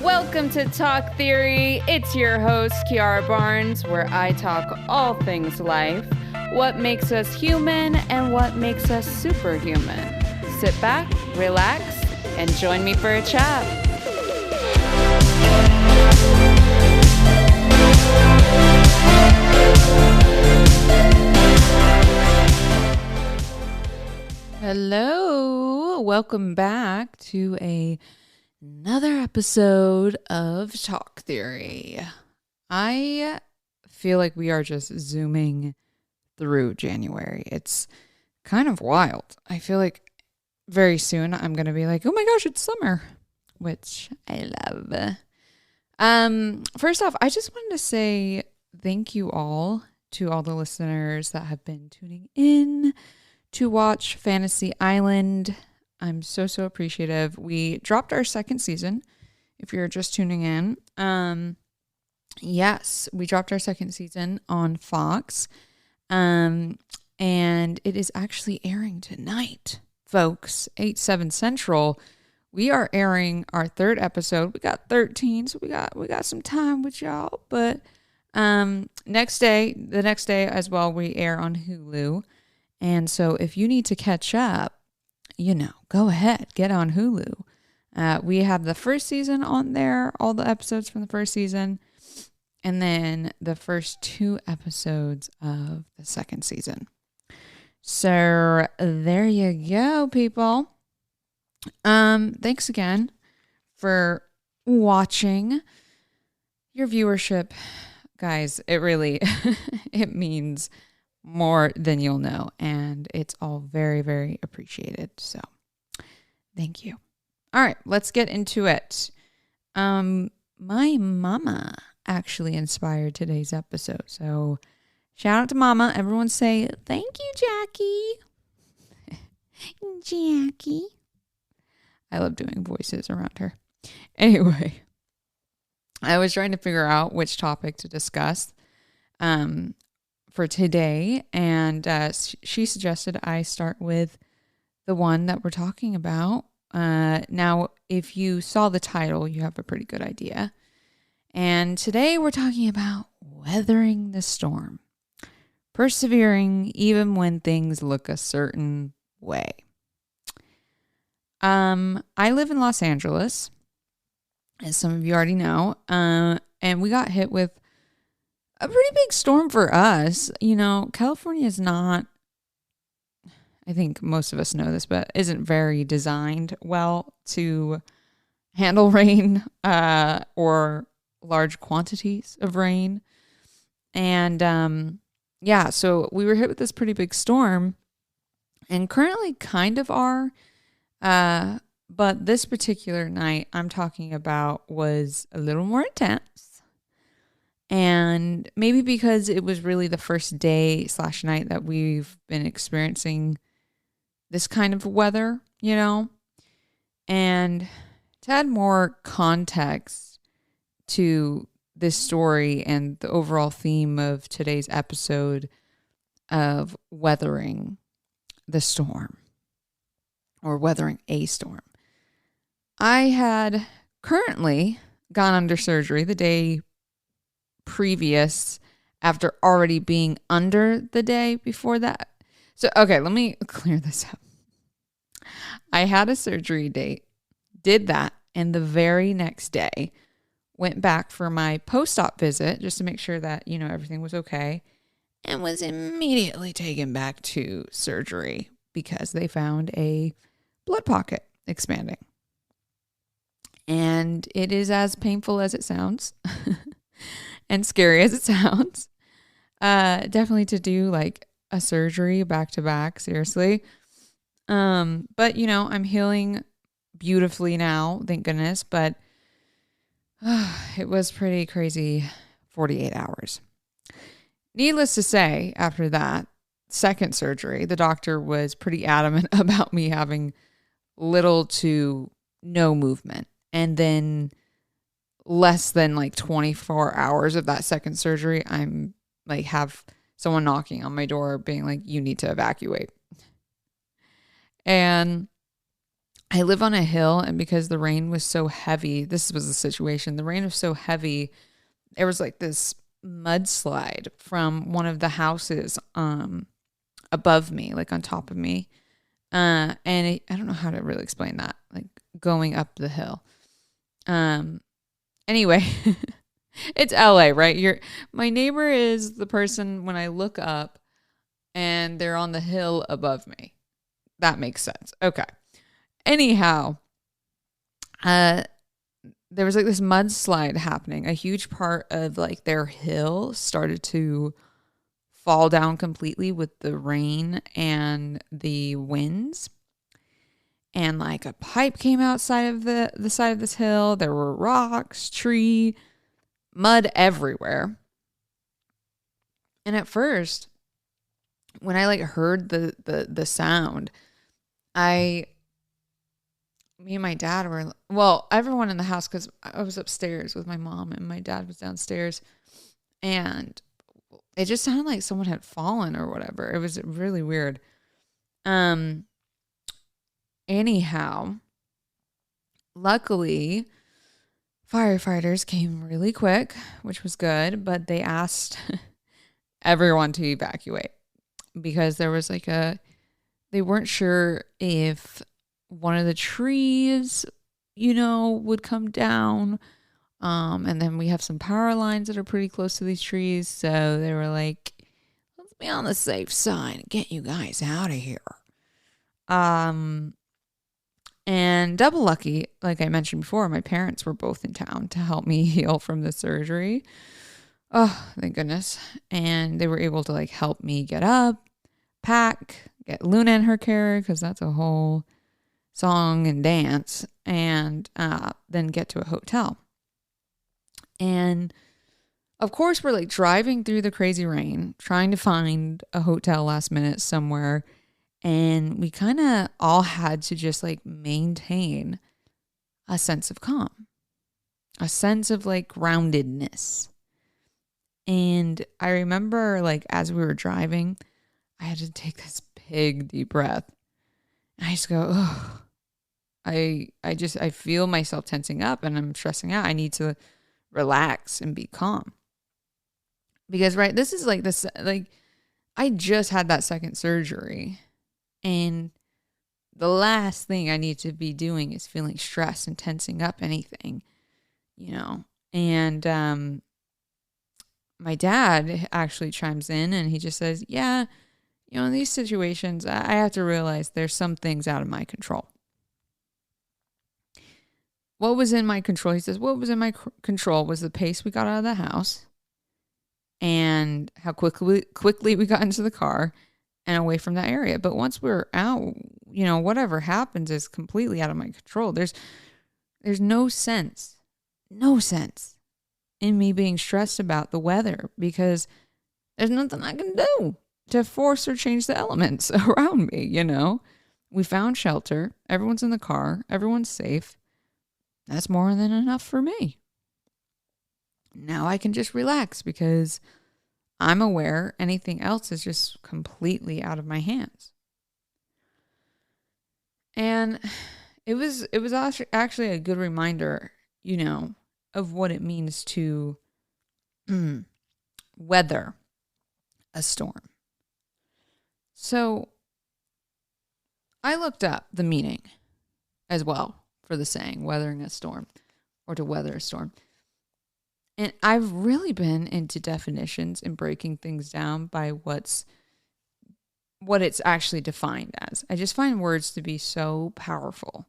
Welcome to Talk Theory. It's your host, Kiara Barnes, where I talk all things life, what makes us human, and what makes us superhuman. Sit back, relax, and join me for a chat. Hello, welcome back to another episode of Talk Theory. I feel like we are just zooming through January. It's kind of wild. I feel like very soon I'm going to be like, oh my gosh, it's summer, which I love. First off, I just wanted to say thank you all to all the listeners that have been tuning in to watch Fantasy Island. I'm so appreciative. We dropped our second season. If you're just tuning in, yes, we dropped our second season on Fox, and it is actually airing tonight, folks. 8/7 Central. We are airing our third episode. We got 13, so we got some time with y'all. But the next day as well, we air on Hulu, and so if you need to catch up, go ahead, get on Hulu. We have the first season on there, all the episodes from the first season, and then the first 2 episodes of the second season. So there you go, people. Thanks again for watching. Your viewership, guys, it really, it means more than you'll know, and it's all very, very appreciated. So thank you. All right, let's get into it. My mama actually inspired today's episode, so shout out to mama. Everyone say thank you, Jackie. Jackie. I love doing voices around her. Anyway, I was trying to figure out which topic to discuss for today, and she suggested I start with the one that we're talking about. Now, if you saw the title, you have a pretty good idea. And today we're talking about weathering the storm, persevering even when things look a certain way. I live in Los Angeles, as some of you already know, and we got hit with a pretty big storm for us. California is not, I think most of us know this, but isn't very designed well to handle rain or large quantities of rain. And so we were hit with this pretty big storm, and currently kind of are. But this particular night I'm talking about was a little more intense. And maybe because it was really the first day/night that we've been experiencing this kind of weather, And to add more context to this story and the overall theme of today's episode of weathering the storm, or weathering a storm, I had currently gone under surgery the day previous, after already being under the day before that. So, okay, let me clear this up. I had a surgery date, did that, and the very next day went back for my post-op visit just to make sure that, everything was okay, and was immediately taken back to surgery because they found a blood pocket expanding. And it is as painful as it sounds and scary as it sounds. Definitely to do like a surgery back to back, seriously. But I'm healing beautifully now, thank goodness. But it was pretty crazy 48 hours. Needless to say, after that second surgery, the doctor was pretty adamant about me having little to no movement. And then less than like 24 hours of that second surgery, I'm like have someone knocking on my door being like, you need to evacuate. And I live on a hill, and because the rain was so heavy, this was the situation. The rain was so heavy, there was like this mudslide from one of the houses above me, like on top of me. I don't know how to really explain that, like going up the hill. Anyway, it's LA, right? My neighbor is the person when I look up and they're on the hill above me. That makes sense. Okay. Anyhow, there was like this mudslide happening. A huge part of like their hill started to fall down completely with the rain and the winds. And like a pipe came outside of the side of this hill. There were rocks, tree, mud everywhere. And at first, when I like heard the sound, me and my dad were, well, everyone in the house, because I was upstairs with my mom and my dad was downstairs, and it just sounded like someone had fallen or whatever. It was really weird. Anyhow, luckily, firefighters came really quick, which was good, but they asked everyone to evacuate because there was like they weren't sure if one of the trees, would come down. And then we have some power lines that are pretty close to these trees. So they were like, let's be on the safe side and get you guys out of here. And double lucky, like I mentioned before, my parents were both in town to help me heal from the surgery. Oh, thank goodness. And they were able to like help me get up, pack, get Luna in her carrier, because that's a whole song and dance, and then get to a hotel. And of course, we're like driving through the crazy rain, trying to find a hotel last minute somewhere. And we kind of all had to just like maintain a sense of calm, a sense of like groundedness. And I remember like as we were driving, I had to take this big deep breath. And I just go, oh, I feel myself tensing up and I'm stressing out. I need to relax and be calm. Because right, this is like this, like I just had that second surgery. And the last thing I need to be doing is feeling stressed and tensing up anything, And my dad actually chimes in and he just says, yeah, in these situations, I have to realize there's some things out of my control. What was in my control? He says, what was in my control was the pace we got out of the house and how quickly we got into the car and away from that area. But once we're out, whatever happens is completely out of my control. There's no sense in me being stressed about the weather because there's nothing I can do to force or change the elements around me, We found shelter. Everyone's in the car. Everyone's safe. That's more than enough for me. Now I can just relax because I'm aware anything else is just completely out of my hands. And it was actually a good reminder, of what it means to weather a storm. So I looked up the meaning as well for the saying weathering a storm or to weather a storm. And I've really been into definitions and breaking things down by what it's actually defined as. I just find words to be so powerful,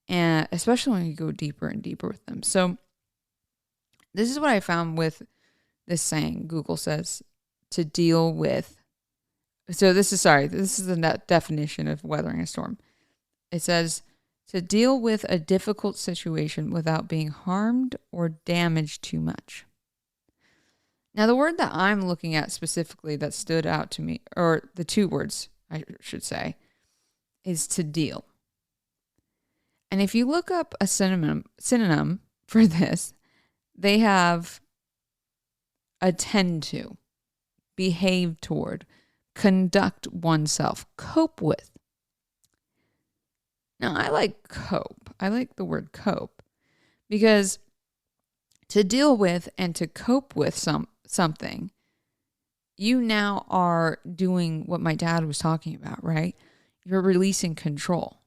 and especially when you go deeper and deeper with them. So this is what I found with this saying. Google says to deal with. So this is the definition of weathering a storm. It says to deal with a difficult situation without being harmed or damaged too much. Now, the word that I'm looking at specifically that stood out to me, or the two words I should say, is to deal. And if you look up a synonym for this, they have attend to, behave toward, conduct oneself, cope with. Now, I like cope. I like the word cope because to deal with and to cope with something, you now are doing what my dad was talking about, right? You're releasing control.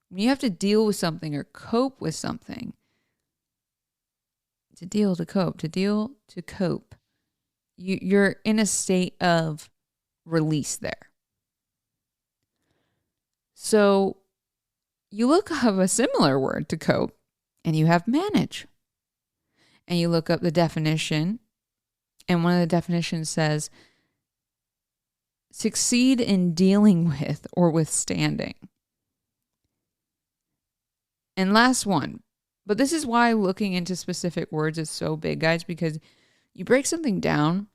When you have to deal with something or cope with something, to cope, you're in a state of release there. So you look up a similar word to cope and you have manage. And you look up the definition, and one of the definitions says succeed in dealing with or withstanding. And last one, but this is why looking into specific words is so big, guys, because you break something down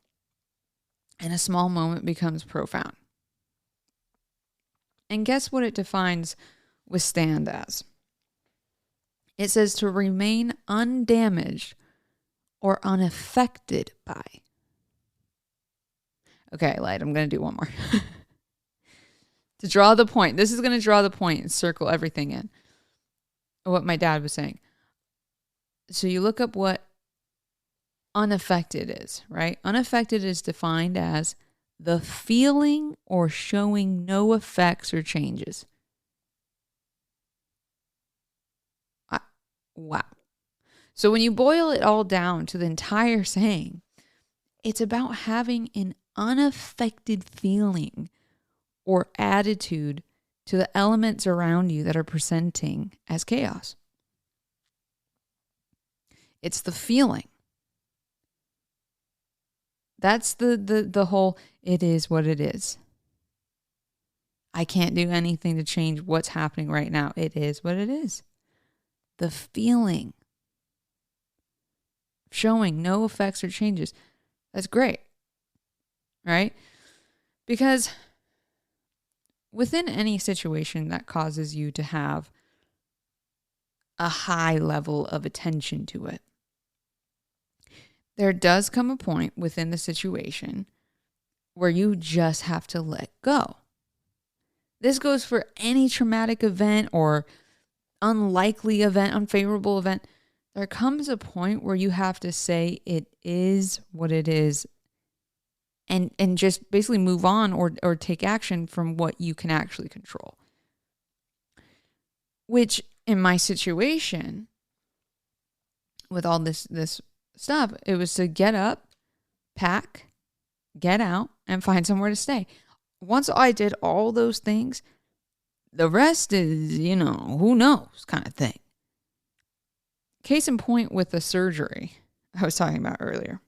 and a small moment becomes profound. And guess what it defines withstand as? It says to remain undamaged or unaffected by. Okay, I lied. I'm going to do one more. To draw the point. This is going to draw the point and circle everything in. What my dad was saying. So you look up what unaffected is, right? Unaffected is defined as the feeling or showing no effects or changes. Wow. So when you boil it all down to the entire saying, it's about having an unaffected feeling or attitude to the elements around you that are presenting as chaos. It's the feeling. That's the whole, it is what it is. I can't do anything to change what's happening right now. It is what it is. The feeling. Showing no effects or changes. That's great. Right? Because within any situation that causes you to have a high level of attention to it, there does come a point within the situation where you just have to let go. This goes for any traumatic event or unlikely event, unfavorable event. There comes a point where you have to say it is what it is and just basically move on or take action from what you can actually control. Which in my situation with all this stuff, it was to get up, pack, get out, and find somewhere to stay. Once I did all those things, the rest is, who knows kind of thing. Case in point with the surgery I was talking about earlier.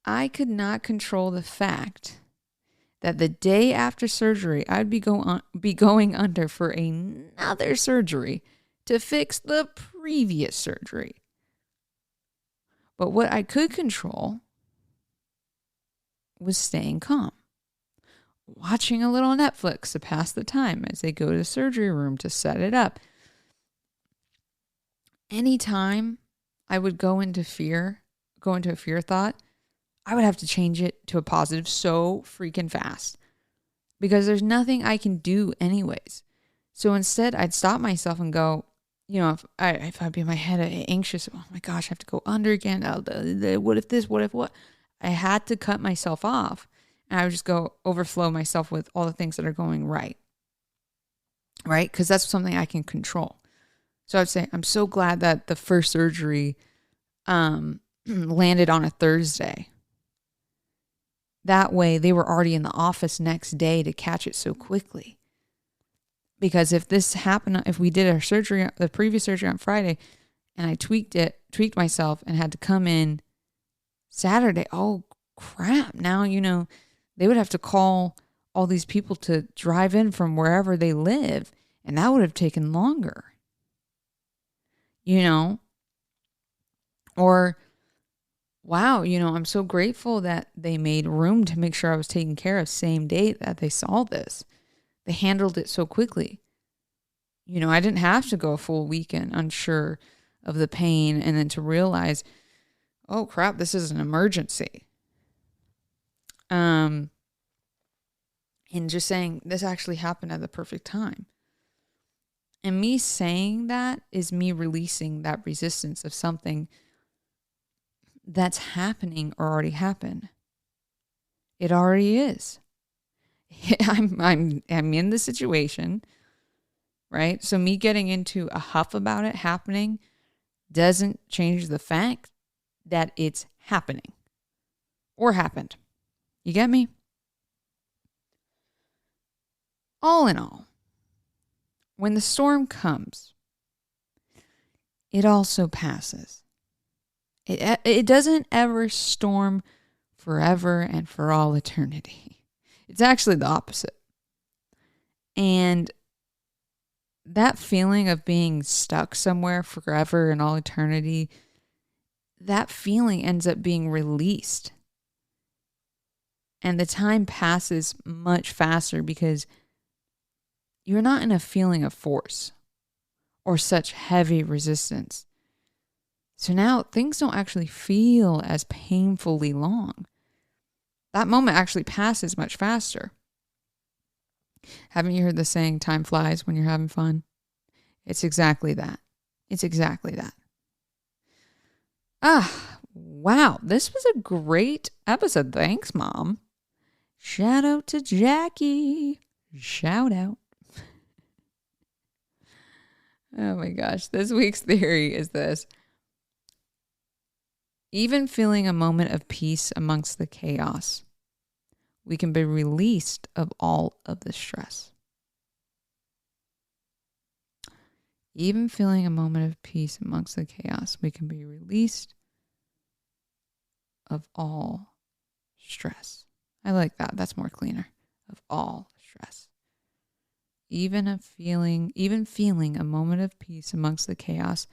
I could not control the fact that the day after surgery, I'd be going under for another surgery to fix the previous surgery. But what I could control was staying calm. Watching a little Netflix to pass the time as they go to the surgery room to set it up. Anytime I would go into a fear thought, I would have to change it to a positive so freaking fast because there's nothing I can do anyways. So instead, I'd stop myself and go, if I'd be in my head anxious, oh my gosh, I have to go under again. What if this? What if what? I had to cut myself off. And I would just go overflow myself with all the things that are going right. Right? Because that's something I can control. So I'd say, I'm so glad that the first surgery landed on a Thursday. That way they were already in the office next day to catch it so quickly. Because if this happened, if we did our surgery, the previous surgery on Friday, and I tweaked myself and had to come in Saturday, oh crap. Now, they would have to call all these people to drive in from wherever they live. And that would have taken longer. Or, wow, I'm so grateful that they made room to make sure I was taken care of same day that they saw this. They handled it so quickly. I didn't have to go a full weekend unsure of the pain and then to realize, oh crap, this is an emergency. and just saying, this actually happened at the perfect time. And me saying that is me releasing that resistance of something that's happening or already happened. It already is. I'm in the situation, right? So me getting into a huff about it happening doesn't change the fact that it's happening or happened. You get me? All in all, when the storm comes, it also passes. It doesn't ever storm forever and for all eternity. It's actually the opposite. And that feeling of being stuck somewhere forever and all eternity, that feeling ends up being released. And the time passes much faster because you're not in a feeling of force or such heavy resistance. So now things don't actually feel as painfully long. That moment actually passes much faster. Haven't you heard the saying, time flies when you're having fun? It's exactly that. It's exactly that. Wow. This was a great episode. Thanks, Mom. Shout out to Jackie. Shout out. Oh my gosh. This week's theory is this. Even feeling a moment of peace amongst the chaos, we can be released of all of the stress. Even feeling a moment of peace amongst the chaos, we can be released of all stress. I like that. That's more cleaner. Of all stress. Even feeling a moment of peace amongst the chaos,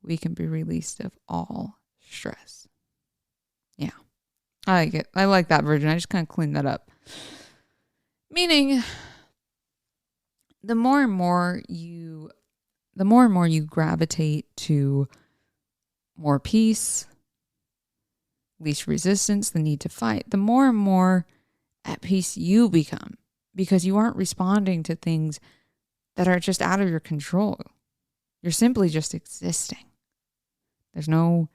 we can be released of all stress. Yeah. I like it. I like that version. I just kind of cleaned that up. Meaning, the more and more you gravitate to more peace, least resistance, the need to fight, the more and more at peace you become because you aren't responding to things that are just out of your control. You're simply just existing. There's no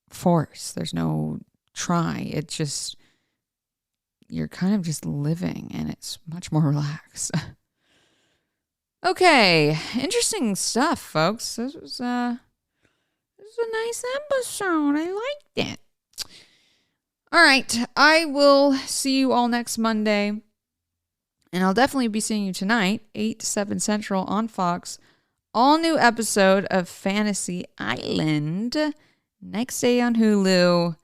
force. There's no try. It's just, you're kind of just living and it's much more relaxed. Okay. Interesting stuff, folks. This was a nice episode. I liked it. All right. I will see you all next Monday. And I'll definitely be seeing you tonight, 8 to 7 Central on Fox. All new episode of Fantasy Island. Next day on Hulu.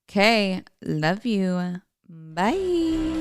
Okay. Love you. Bye.